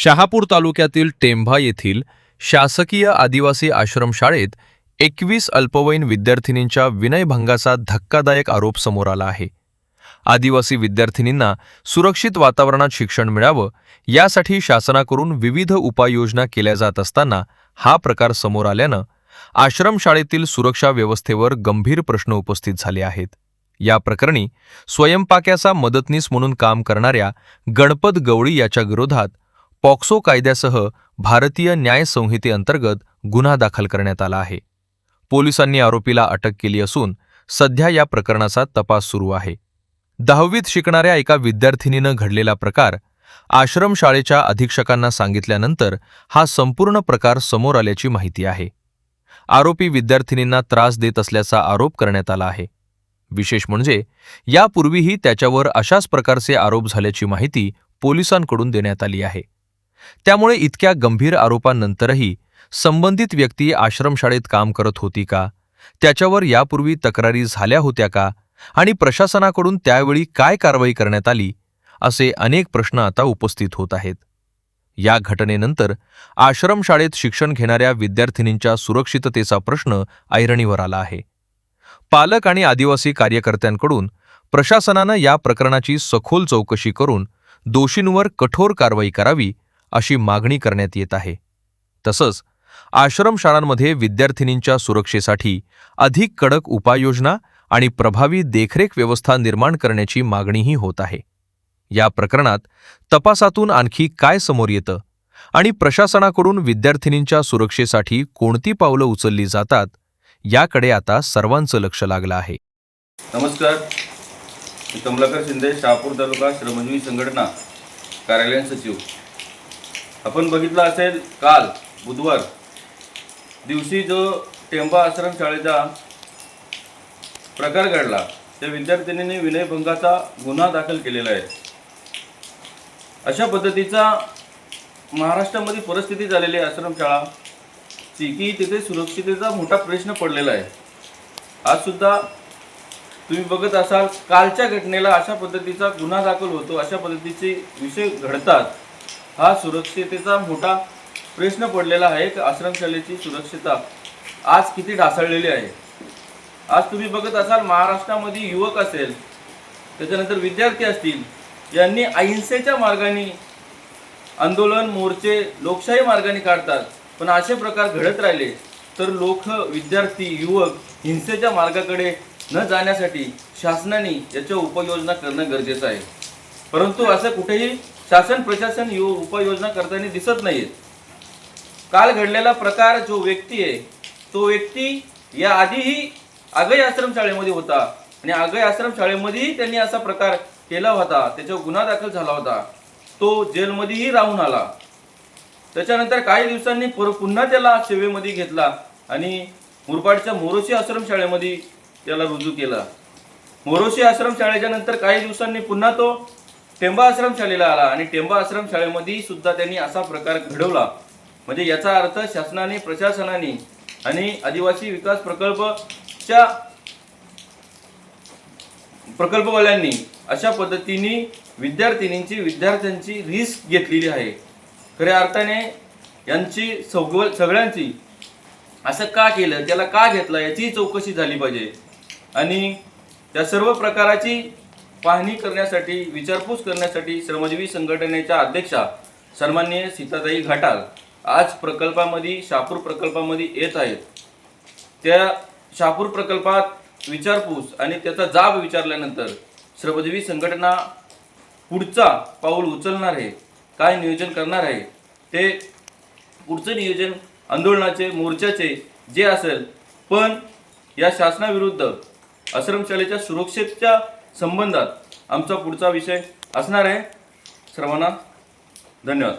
शहापूर तालुक्यातील टेंभा येथील शासकीय आदिवासी आश्रमशाळेत 21 अल्पवयीन विद्यार्थिनींच्या विनयभंगाचा धक्कादायक आरोप समोर आला आहे. आदिवासी विद्यार्थिनींना सुरक्षित वातावरणात शिक्षण मिळावं यासाठी शासनाकडून विविध उपाययोजना केल्या जात असताना हा प्रकार समोर आल्यानं आश्रमशाळेतील सुरक्षा व्यवस्थेवर गंभीर प्रश्न उपस्थित झाले आहेत. या प्रकरणी स्वयंपाक्याचा मदतनीस म्हणून काम करणाऱ्या गणपत गवळी याच्या विरोधात पॉक्सो कायद्यासह भारतीय न्याय संहितेअंतर्गत गुन्हा दाखल करण्यात आला आहे. पोलिसांनी आरोपीला अटक केली असून सध्या या प्रकरणाचा तपास सुरू आहे. 10वीत शिकणाऱ्या एका विद्यार्थिनीनं घडलेला प्रकार आश्रमशाळेच्या अधीक्षकांना सांगितल्यानंतर हा संपूर्ण प्रकार समोर आल्याची माहिती आहे. आरोपी विद्यार्थिनींना त्रास देत असल्याचा आरोप करण्यात आला आहे. विशेष म्हणजे यापूर्वीही त्याच्यावर अशाच प्रकारचे आरोप झाल्याची माहिती पोलिसांकडून देण्यात आली आहे. त्यामुळे इतक्या गंभीर आरोपांनंतरही संबंधित व्यक्ती आश्रमशाळेत काम करत होती का, त्याच्यावर यापूर्वी तक्रारी झाल्या होत्या का आणि प्रशासनाकडून त्यावेळी काय कारवाई करण्यात आली, असे अनेक प्रश्न आता उपस्थित होत आहेत. या घटनेनंतर आश्रमशाळेत शिक्षण घेणाऱ्या विद्यार्थिनींच्या सुरक्षिततेचा प्रश्न ऐरणीवर आला आहे. पालक आणि आदिवासी कार्यकर्त्यांकडून प्रशासनानं या प्रकरणाची सखोल चौकशी करून दोषींवर कठोर कारवाई करावी अशी मागणी करण्यात येत आहे. तसंच आश्रमशाळांमध्ये विद्यार्थिनींच्या सुरक्षेसाठी अधिक कडक उपाययोजना आणि प्रभावी देखरेख व्यवस्था निर्माण करण्याची मागणीही होत आहे. या प्रकरणात तपासातून आणखी काय समोर येतं आणि प्रशासनाकडून विद्यार्थिनींच्या सुरक्षेसाठी कोणती पावलं उचलली जातात याकडे आता सर्वांचं लक्ष लागलं आहे. नमस्कार, मी कमलाकर शिंदे, शहापूर तालुका श्रमजीवी संघटना कार्यालयीन सचिव. आपण बघितलं असेल, काल बुधवार दिवशी जो टेंभा आश्रमशाळेचा प्रकार घडला, त्या विद्यार्थिनींनी विनयभंगाचा गुन्हा दाखल केलेला आहे. अशा पद्धतीचा महाराष्ट्रामध्ये परिस्थिती झालेली आहे आश्रमशाळाची की तिथे सुरक्षिततेचा मोठा प्रश्न पडलेला आहे. आज सुद्धा तुम्ही बघत असाल, कालच्या घटनेला अशा पद्धतीचा गुन्हा दाखल होतो, अशा पद्धतीचे विषय घडतात. हा सुरक्षिततेचा मोठा प्रश्न पडलेला आहे. आश्रमशाळेची सुरक्षितता आज किती ढासळलेली आहे. आज तुम्ही बघत असाल, महाराष्ट्रामध्ये युवक असेल, त्याच्यानंतर विद्यार्थी असतील, यांनी अहिंसेच्या मार्गाने आंदोलन, मोर्चे लोकशाही मार्गाने काढतात. पण असे प्रकार घडत राहिले तर विद्यार्थी, युवक हिंसेच्या मार्गाकडे न जाण्यासाठी शासनाने याच्या उपाययोजना करणं गरजेचं आहे. परंतु असं कुठेही शासन प्रशासन उपाययोजना करताना दिसत नाहीत. काल घडलेला प्रकार जो व्यक्ती आहे, तो व्यक्ती या आधीही आगई आश्रमशाळेमध्ये होता आणि आगई आश्रमशाळेमध्येही त्यांनी असा प्रकार केला होता. त्याच्यावर गुन्हा दाखल झाला होता. तो जेलमध्येही राहून आला. त्याच्यानंतर काही दिवसांनी पुन्हा त्याला सेवेमध्ये घेतला आणि मुरबाडच्या मोरोशी आश्रमशाळेमध्ये त्याला रुजू केला. मोरोशी आश्रमशाळेच्या नंतर काही दिवसांनी पुन्हा तो टेंभा आश्रमशाळेला आला आणि टेंभा आश्रमशाळेमध्ये सुद्धा त्यांनी असा प्रकार घडवला. म्हणजे याचा अर्थ शासनाने, प्रशासनाने आणि आदिवासी विकास प्रकल्पवाल्यांनी अशा पद्धतीने विद्यार्थ्यांची रिस्क घेतलेली आहे. खऱ्या अर्थाने यांची सगळ्यांची असं का केलं, त्याला का घेतलं, याची चौकशी झाली पाहिजे. आणि त्या सर्व प्रकाराची पाहणी करण्यासाठी, विचारपूस करण्यासाठी श्रमजीवी संघटनेच्या अध्यक्षा सन्माननीय सीताताई घाटाल आज शहापूर प्रकल्पामध्ये येत आहेत. त्या शहापूर प्रकल्पात विचारपूस आणि त्याचा जाब विचारल्यानंतर श्रमजीवी संघटना पुढचा पाऊल उचलणार आहे, काय नियोजन करणार आहे, ते पुढचं नियोजन आंदोलनाचे, मोर्चाचे जे असेल, पण या शासनाविरुद्ध आश्रमशाळेच्या सुरक्षेच्या संबंधात आमचा पुढचा विषय असणार आहे. सर्वांना धन्यवाद.